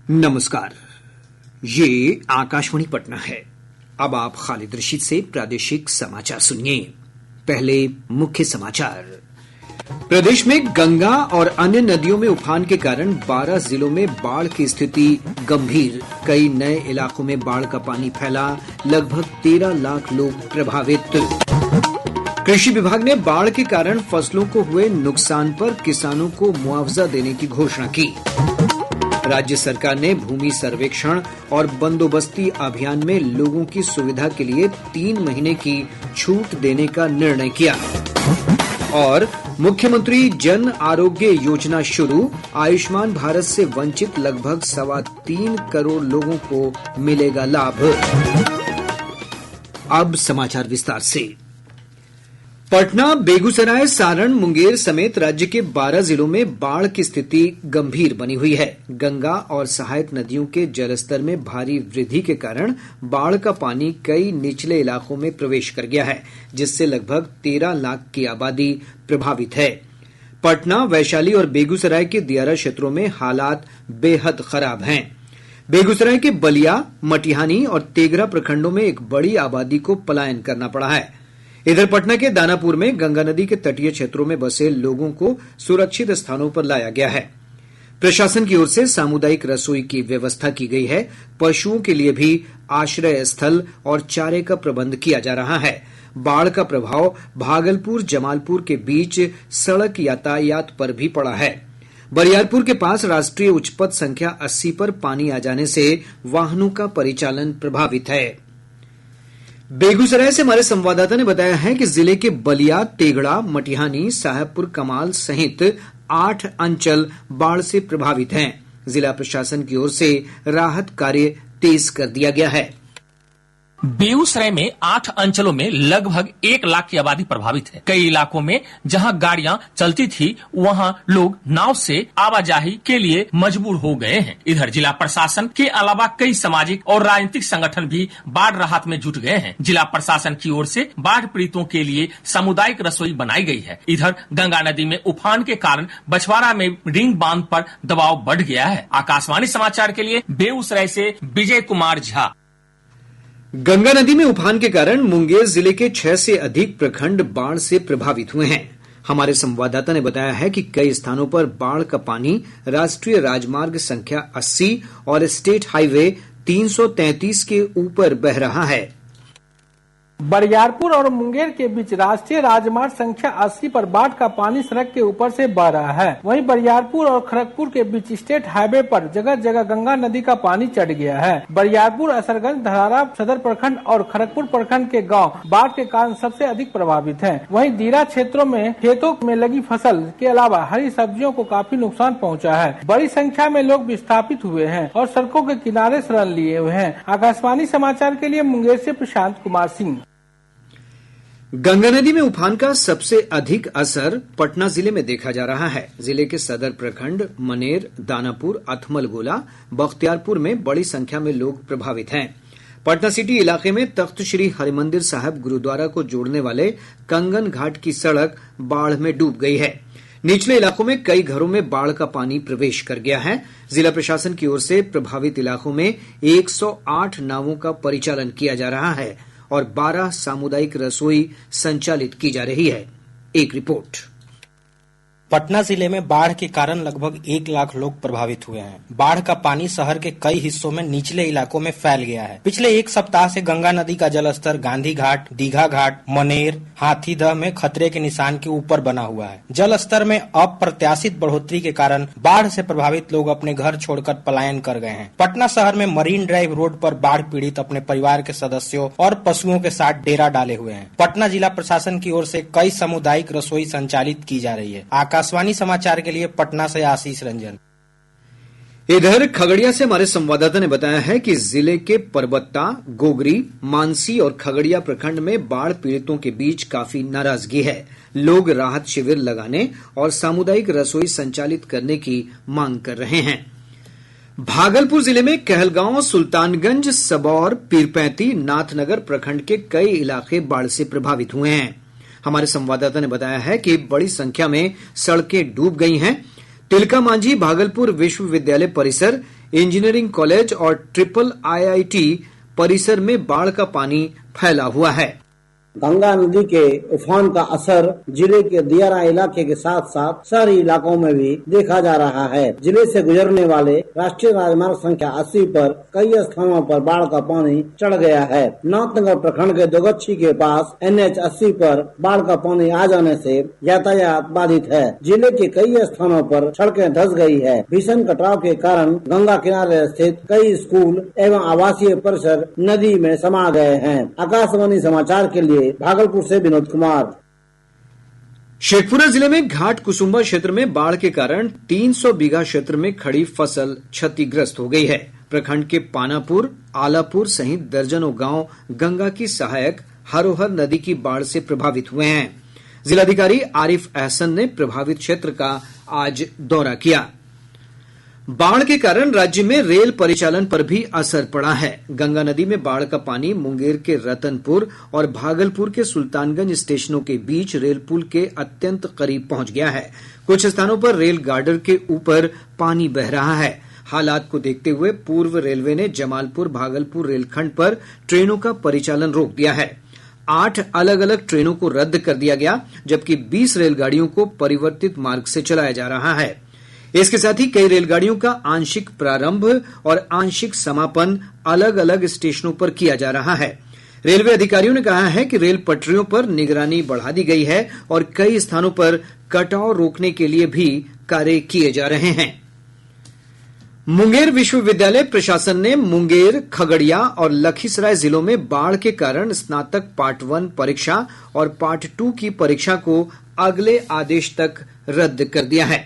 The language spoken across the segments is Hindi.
नमस्कार, ये आकाशवाणी पटना है। अब आप खालिद रशीद से प्रादेशिक समाचार सुनिए। पहले मुख्य समाचार। प्रदेश में गंगा और अन्य नदियों में उफान के कारण 12 जिलों में बाढ़ की स्थिति गंभीर। कई नए इलाकों में बाढ़ का पानी फैला, लगभग 13 लाख लोग प्रभावित। कृषि विभाग ने बाढ़ के कारण फसलों को हुए नुकसान पर किसानों को मुआवजा देने की घोषणा की। राज्य सरकार ने भूमि सर्वेक्षण और बंदोबस्ती अभियान में लोगों की सुविधा के लिए 3 महीने की छूट देने का निर्णय किया। और मुख्यमंत्री जन आरोग्य योजना शुरू, आयुष्मान भारत से वंचित लगभग 3.25 करोड़ लोगों को मिलेगा लाभ। अब समाचार विस्तार से। पटना, बेगूसराय, सारण, मुंगेर समेत राज्य के 12 जिलों में बाढ़ की स्थिति गंभीर बनी हुई है। गंगा और सहायक नदियों के जलस्तर में भारी वृद्धि के कारण बाढ़ का पानी कई निचले इलाकों में प्रवेश कर गया है, जिससे लगभग 13 लाख की आबादी प्रभावित है। पटना, वैशाली और बेगूसराय के दियारा क्षेत्रों में हालात बेहद खराब हैं। बेगूसराय के बलिया, मटिहानी और तेघरा प्रखंडों में एक बड़ी आबादी को पलायन करना पड़ा है। इधर पटना के दानापुर में गंगा नदी के तटीय क्षेत्रों में बसे लोगों को सुरक्षित स्थानों पर लाया गया है। प्रशासन की ओर से सामुदायिक रसोई की व्यवस्था की गई है। पशुओं के लिए भी आश्रय स्थल और चारे का प्रबंध किया जा रहा है। बाढ़ का प्रभाव भागलपुर जमालपुर के बीच सड़क यातायात पर भी पड़ा है। बरियारपुर के पास राष्ट्रीय उच्च पथ संख्या 80 पर पानी आ जाने से वाहनों का परिचालन प्रभावित है। बेगूसराय से हमारे संवाददाता ने बताया है कि जिले के बलिया, तेघड़ा, मटिहानी, साहेबपुर कमाल सहित 8 अंचल बाढ़ से प्रभावित हैं। जिला प्रशासन की ओर से राहत कार्य तेज कर दिया गया है। बेगूसराय में 8 अंचलों में लगभग 1 लाख की आबादी प्रभावित है। कई इलाकों में जहां गाड़ियां चलती थी, वहां लोग नाव से आवाजाही के लिए मजबूर हो गए हैं। इधर जिला प्रशासन के अलावा कई सामाजिक और राजनीतिक संगठन भी बाढ़ राहत में जुट गए हैं। जिला प्रशासन की ओर से बाढ़ पीड़ितों के लिए सामुदायिक रसोई बनाई गई है। इधर गंगा नदी में उफान के कारण बछवाड़ा में रिंग बांध पर दबाव बढ़ गया है। आकाशवाणी समाचार के लिए बेगूसराय से विजय कुमार झा। गंगा नदी में उफान के कारण मुंगेर जिले के 6 से अधिक प्रखंड बाढ़ से प्रभावित हुए हैं। हमारे संवाददाता ने बताया है कि कई स्थानों पर बाढ़ का पानी राष्ट्रीय राजमार्ग संख्या 80 और स्टेट हाईवे 333 के ऊपर बह रहा है। बरियारपुर और मुंगेर के बीच राष्ट्रीय राजमार्ग संख्या 80 पर बाढ़ का पानी सड़क के ऊपर से बह रहा है। वहीं बरियारपुर और खड़गपुर के बीच स्टेट हाईवे पर जगह जगह गंगा नदी का पानी चढ़ गया है। बरियारपुर, असरगंज, धरारा सदर प्रखंड और खड़गपुर प्रखंड के गांव बाढ़ के कारण सबसे अधिक प्रभावित हैं। वहीं दियारा क्षेत्रों में खेतों में लगी फसल के अलावा हरी सब्जियों को काफी नुकसान पहुँचा है। बड़ी संख्या में लोग विस्थापित हुए हैं और सड़कों के किनारे शरण लिए हुए हैं। आकाशवाणी समाचार के लिए मुंगेर से प्रशांत कुमार सिंह। गंगा नदी में उफान का सबसे अधिक असर पटना जिले में देखा जा रहा है। जिले के सदर प्रखंड, मनेर, दानापुर, अथमलगोला, बख्तियारपुर में बड़ी संख्या में लोग प्रभावित हैं। पटना सिटी इलाके में तख्त श्री हरिमंदिर साहिब गुरुद्वारा को जोड़ने वाले कंगन घाट की सड़क बाढ़ में डूब गई है। निचले इलाकों में कई घरों में बाढ़ का पानी प्रवेश कर गया है। जिला प्रशासन की ओर से प्रभावित इलाकों में 108 नावों का परिचालन किया जा रहा है और 12 सामुदायिक रसोई संचालित की जा रही है। एक रिपोर्ट। पटना जिले में बाढ़ के कारण लगभग 1 लाख लोग प्रभावित हुए हैं। बाढ़ का पानी शहर के कई हिस्सों में निचले इलाकों में फैल गया है। पिछले 1 सप्ताह से गंगा नदी का जलस्तर गांधी घाट, दीघा घाट, मनेर, हाथीदह में खतरे के निशान के ऊपर बना हुआ है। जल स्तर में अप्रत्याशित बढ़ोतरी के कारण बाढ़ से प्रभावित लोग अपने घर छोड़कर पलायन कर गए हैं। पटना शहर में मरीन ड्राइव रोड पर बाढ़ पीड़ित अपने परिवार के सदस्यों और पशुओं के साथ डेरा डाले हुए हैं। पटना जिला प्रशासन की ओर से कई सामुदायिक रसोई संचालित की जा रही है। आकाशवाणी समाचार के लिए पटना से आशीष रंजन। इधर खगड़िया से हमारे संवाददाता ने बताया है कि जिले के परबत्ता, गोगरी, मानसी और खगड़िया प्रखंड में बाढ़ पीड़ितों के बीच काफी नाराजगी है। लोग राहत शिविर लगाने और सामुदायिक रसोई संचालित करने की मांग कर रहे हैं। भागलपुर जिले में कहलगांव, सुल्तानगंज, सबौर, पीरपैंती, नाथनगर प्रखंड के कई इलाके बाढ़ से प्रभावित हुए हैं। हमारे संवाददाता ने बताया है कि बड़ी संख्या में सड़कें डूब गई हैं। तिलका मांझी भागलपुर विश्वविद्यालय परिसर, इंजीनियरिंग कॉलेज और ट्रिपल IIT परिसर में बाढ़ का पानी फैला हुआ है। गंगा नदी के उफान का असर जिले के दियारा इलाके के साथ साथ शहरी इलाकों में भी देखा जा रहा है। जिले से गुजरने वाले राष्ट्रीय राजमार्ग संख्या 80 पर कई स्थानों पर बाढ़ का पानी चढ़ गया है। नाथनगर प्रखंड के दोगच्छी के पास NH 80 पर बाढ़ का पानी आ जाने से यातायात बाधित है। जिले के कई स्थानों पर सड़कें धंस गई है। भीषण कटाव के कारण गंगा किनारे स्थित कई स्कूल एवं आवासीय परिसर नदी में समा गए हैं। आकाशवाणी समाचार के लिए भागलपुर से विनोद कुमार। शेखपुरा जिले में घाट कुसुम्बा क्षेत्र में बाढ़ के कारण 300 बीघा क्षेत्र में खड़ी फसल क्षतिग्रस्त हो गई है। प्रखंड के पानापुर, आलापुर सहित दर्जनों गांव गंगा की सहायक हरोहर नदी की बाढ़ से प्रभावित हुए हैं। जिलाधिकारी आरिफ अहसन ने प्रभावित क्षेत्र का आज दौरा किया। बाढ़ के कारण राज्य में रेल परिचालन पर भी असर पड़ा है। गंगा नदी में बाढ़ का पानी मुंगेर के रतनपुर और भागलपुर के सुल्तानगंज स्टेशनों के बीच रेल पुल के अत्यंत करीब पहुंच गया है। कुछ स्थानों पर रेल गार्डर के ऊपर पानी बह रहा है। हालात को देखते हुए पूर्व रेलवे ने जमालपुर भागलपुर रेलखंड पर ट्रेनों का परिचालन रोक दिया है। 8 अलग अलग ट्रेनों को रद्द कर दिया गया, जबकि 20 रेलगाड़ियों को परिवर्तित मार्ग से चलाया जा रहा है। इसके साथ ही कई रेलगाड़ियों का आंशिक प्रारंभ और आंशिक समापन अलग अलग स्टेशनों पर किया जा रहा है। रेलवे अधिकारियों ने कहा है कि रेल पटरियों पर निगरानी बढ़ा दी गई है और कई स्थानों पर कटाव रोकने के लिए भी कार्य किए जा रहे हैं। मुंगेर विश्वविद्यालय प्रशासन ने मुंगेर, खगड़िया और लखीसराय जिलों में बाढ़ के कारण स्नातक पार्ट 1 परीक्षा और पार्ट 2 की परीक्षा को अगले आदेश तक रद्द कर दिया है।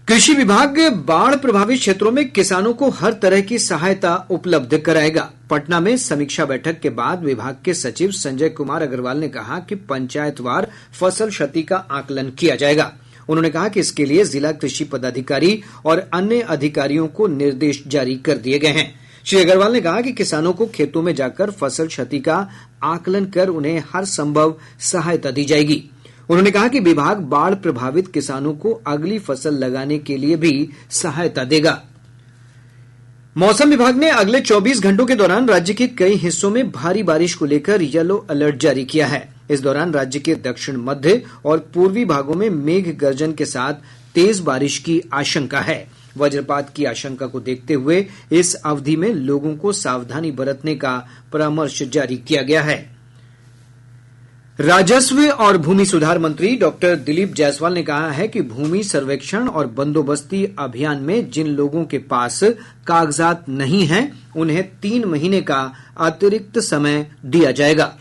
कृषि विभाग बाढ़ प्रभावित क्षेत्रों में किसानों को हर तरह की सहायता उपलब्ध कराएगा। पटना में समीक्षा बैठक के बाद विभाग के सचिव संजय कुमार अग्रवाल ने कहा कि पंचायतवार फसल क्षति का आकलन किया जाएगा। उन्होंने कहा कि इसके लिए जिला कृषि पदाधिकारी और अन्य अधिकारियों को निर्देश जारी कर दिए गए हैं। श्री अग्रवाल ने कहा कि किसानों को खेतों में जाकर फसल क्षति का आकलन कर उन्हें हर संभव सहायता दी जाएगी। उन्होंने कहा कि विभाग बाढ़ प्रभावित किसानों को अगली फसल लगाने के लिए भी सहायता देगा। मौसम विभाग ने अगले 24 घंटों के दौरान राज्य के कई हिस्सों में भारी बारिश को लेकर येलो अलर्ट जारी किया है। इस दौरान राज्य के दक्षिण मध्य और पूर्वी भागों में मेघ गर्जन के साथ तेज बारिश की आशंका है। वज्रपात की आशंका को देखते हुए इस अवधि में लोगों को सावधानी बरतने का परामर्श जारी किया गया है। राजस्व और भूमि सुधार मंत्री डॉक्टर दिलीप जायसवाल ने कहा है कि भूमि सर्वेक्षण और बंदोबस्ती अभियान में जिन लोगों के पास कागजात नहीं हैं, उन्हें 3 महीने का अतिरिक्त समय दिया जाएगा।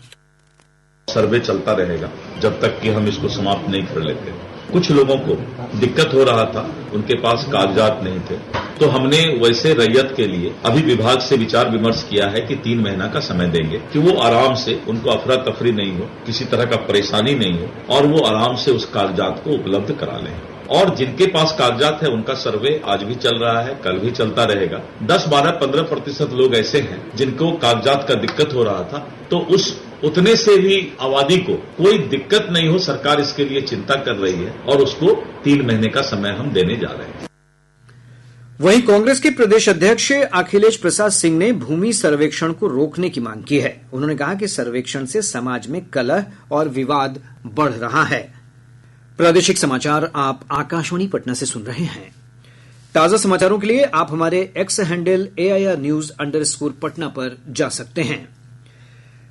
सर्वे चलता रहेगा जब तक कि हम इसको समाप्त नहीं कर लेते। कुछ लोगों को दिक्कत हो रहा था, उनके पास कागजात नहीं थे, तो हमने वैसे रैयत के लिए अभी विभाग से विचार विमर्श किया है कि 3 महीना का समय देंगे कि वो आराम से, उनको अफरा तफरी नहीं हो, किसी तरह का परेशानी नहीं हो और वो आराम से उस कागजात को उपलब्ध करा लें। और जिनके पास कागजात है उनका सर्वे आज भी चल रहा है, कल भी चलता रहेगा। 10, 12, 15% लोग ऐसे हैं जिनको कागजात का दिक्कत हो रहा था, तो उतने से भी आबादी को कोई दिक्कत नहीं हो, सरकार इसके लिए चिंता कर रही है और उसको 3 महीने का समय हम देने जा रहे हैं। वहीं कांग्रेस के प्रदेश अध्यक्ष अखिलेश प्रसाद सिंह ने भूमि सर्वेक्षण को रोकने की मांग की है। उन्होंने कहा कि सर्वेक्षण से समाज में कलह और विवाद बढ़ रहा है। प्रादेशिक समाचार आप आकाशवाणी पटना से सुन रहे हैं। ताजा समाचारों के लिए आप हमारे एक्स हैंडल AIR_News_पटना पर जा सकते हैं।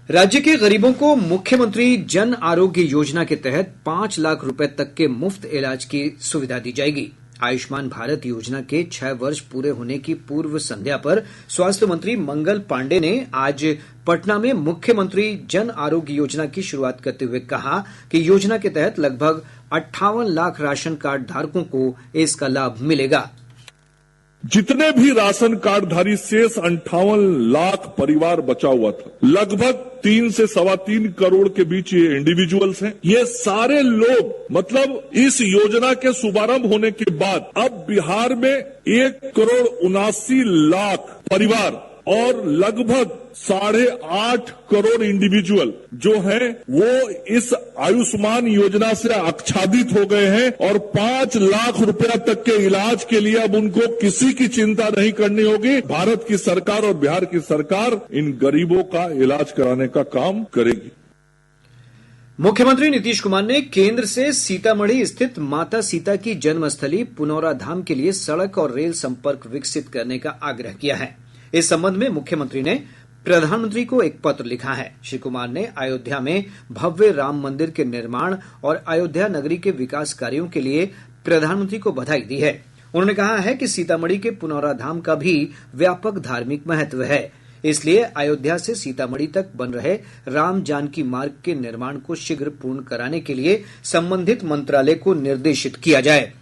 राज्य के गरीबों को मुख्यमंत्री जन आरोग्य योजना के तहत 5 लाख रुपए तक के मुफ्त इलाज की सुविधा दी जाएगी। आयुष्मान भारत योजना के 6 वर्ष पूरे होने की पूर्व संध्या पर स्वास्थ्य मंत्री मंगल पांडे ने आज पटना में मुख्यमंत्री जन आरोग्य योजना की शुरुआत करते हुए कहा कि योजना के तहत लगभग 58 लाख राशन कार्ड धारकों को इसका लाभ मिलेगा। जितने भी राशन कार्डधारी शेष 58 लाख परिवार बचा हुआ था, लगभग 3 से 3.25 करोड़ के बीच ये इंडिविजुअल्स हैं। ये सारे लोग, मतलब इस योजना के शुभारंभ होने के बाद अब बिहार में 1.79 करोड़ परिवार और लगभग 8.5 करोड़ इंडिविजुअल जो हैं वो इस आयुष्मान योजना से आच्छादित हो गए हैं और 5 लाख रुपया तक के इलाज के लिए अब उनको किसी की चिंता नहीं करनी होगी। भारत की सरकार और बिहार की सरकार इन गरीबों का इलाज कराने का काम करेगी। मुख्यमंत्री नीतीश कुमार ने केंद्र से सीतामढ़ी स्थित माता सीता की जन्मस्थली पुनौरा धाम के लिए सड़क और रेल संपर्क विकसित करने का आग्रह किया है। इस संबंध में मुख्यमंत्री ने प्रधानमंत्री को एक पत्र लिखा है। श्री कुमार ने अयोध्या में भव्य राम मंदिर के निर्माण और अयोध्या नगरी के विकास कार्यों के लिए प्रधानमंत्री को बधाई दी है। उन्होंने कहा है कि सीतामढ़ी के पुनौरा धाम का भी व्यापक धार्मिक महत्व है, इसलिए अयोध्या से सीतामढ़ी तक बन रहे राम जानकी मार्ग के निर्माण को शीघ्र पूर्ण कराने के लिए संबंधित मंत्रालय को निर्देशित किया जाए।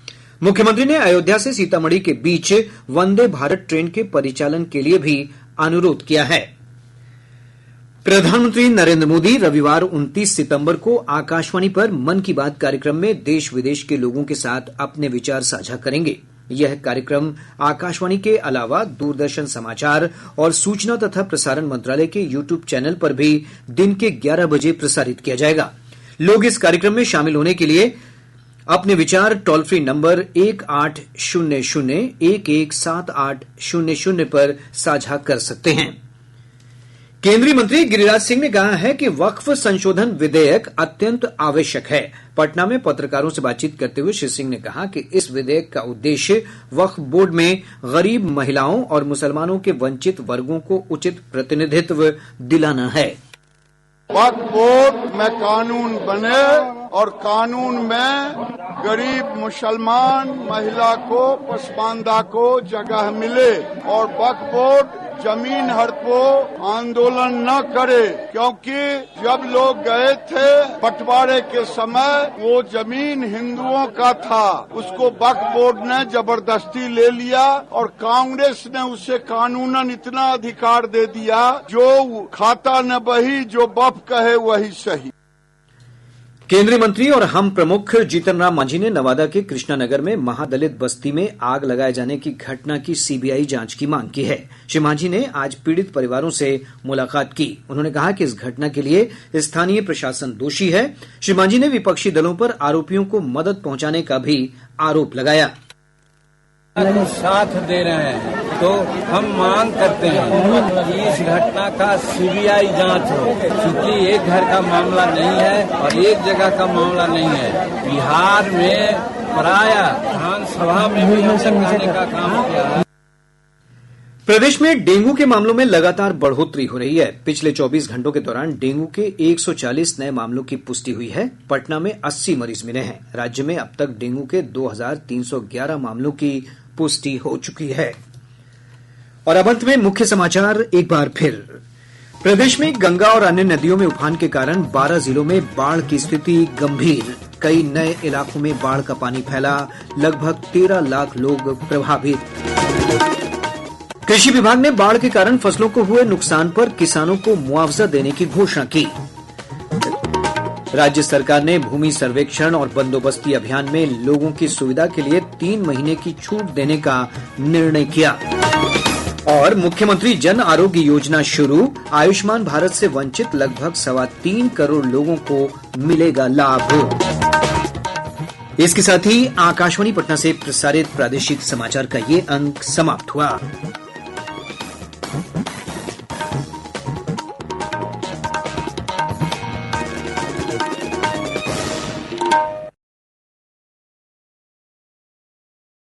मुख्यमंत्री ने अयोध्या से सीतामढ़ी के बीच वंदे भारत ट्रेन के परिचालन के लिए भी अनुरोध किया है। प्रधानमंत्री नरेंद्र मोदी रविवार 29 सितंबर को आकाशवाणी पर मन की बात कार्यक्रम में देश विदेश के लोगों के साथ अपने विचार साझा करेंगे। यह कार्यक्रम आकाशवाणी के अलावा दूरदर्शन समाचार और सूचना तथा प्रसारण मंत्रालय के YouTube चैनल पर भी दिन के 11 बजे प्रसारित किया जाएगा। लोग इस कार्यक्रम में शामिल होने के लिए अपने विचार टोल फ्री नंबर 1800-117800 पर साझा कर सकते हैं। केंद्रीय मंत्री गिरिराज सिंह ने कहा है कि वक्फ संशोधन विधेयक अत्यंत आवश्यक है। पटना में पत्रकारों से बातचीत करते हुए श्री सिंह ने कहा कि इस विधेयक का उद्देश्य वक्फ बोर्ड में गरीब महिलाओं और मुसलमानों के वंचित वर्गों को उचित प्रतिनिधित्व दिलाना है। वक्फ बोर्ड में कानून बने और कानून में गरीब मुसलमान महिला को पसमानदा को जगह मिले और वक्फ बोर्ड जमीन हड़पो आंदोलन न करे, क्योंकि जब लोग गए थे बंटवारे के समय वो जमीन हिंदुओं का था, उसको वक्फ बोर्ड ने जबरदस्ती ले लिया और कांग्रेस ने उसे कानूनन इतना अधिकार दे दिया जो खाता न बही जो बफ कहे वही सही। केंद्रीय मंत्री और हम प्रमुख जीतन राम मांझी ने नवादा के कृष्णानगर में महादलित बस्ती में आग लगाए जाने की घटना की सीबीआई जांच की मांग की है। श्री मांझी ने आज पीड़ित परिवारों से मुलाकात की। उन्होंने कहा कि इस घटना के लिए स्थानीय प्रशासन दोषी है। श्री मांझी ने विपक्षी दलों पर आरोपियों को मदद पहुंचाने का भी आरोप लगाया। साथ दे रहे हैं तो हम मांग करते हैं कि इस घटना का सीबीआई जांच हो, क्योंकि एक घर का मामला नहीं है और एक जगह का मामला नहीं है। बिहार में प्रायः विधानसभा में भी हमने का काम किया है। प्रदेश में डेंगू के मामलों में लगातार बढ़ोतरी हो रही है। पिछले 24 घंटों के दौरान डेंगू के 140 नए मामलों की पुष्टि हुई है। पटना में 80 मरीज मिले हैं। राज्य में अब तक डेंगू के 2311 मामलों की पुष्टि हो चुकी है। और अब अंत में मुख्य समाचार एक बार फिर। प्रदेश में गंगा और अन्य नदियों में उफान के कारण 12 जिलों में बाढ़ की स्थिति गंभीर। कई नए इलाकों में बाढ़ का पानी फैला, लगभग 13 लाख लोग प्रभावित। कृषि विभाग ने बाढ़ के कारण फसलों को हुए नुकसान पर किसानों को मुआवजा देने की घोषणा की। राज्य सरकार ने भूमि सर्वेक्षण और बंदोबस्ती अभियान में लोगों की सुविधा के लिए 3 महीने की छूट देने का निर्णय किया। और मुख्यमंत्री जन आरोग्य योजना शुरू, आयुष्मान भारत से वंचित लगभग 3.25 करोड़ लोगों को मिलेगा लाभ। इसके साथ ही आकाशवाणी पटना से प्रसारित प्रादेशिक समाचार का ये अंक समाप्त हुआ।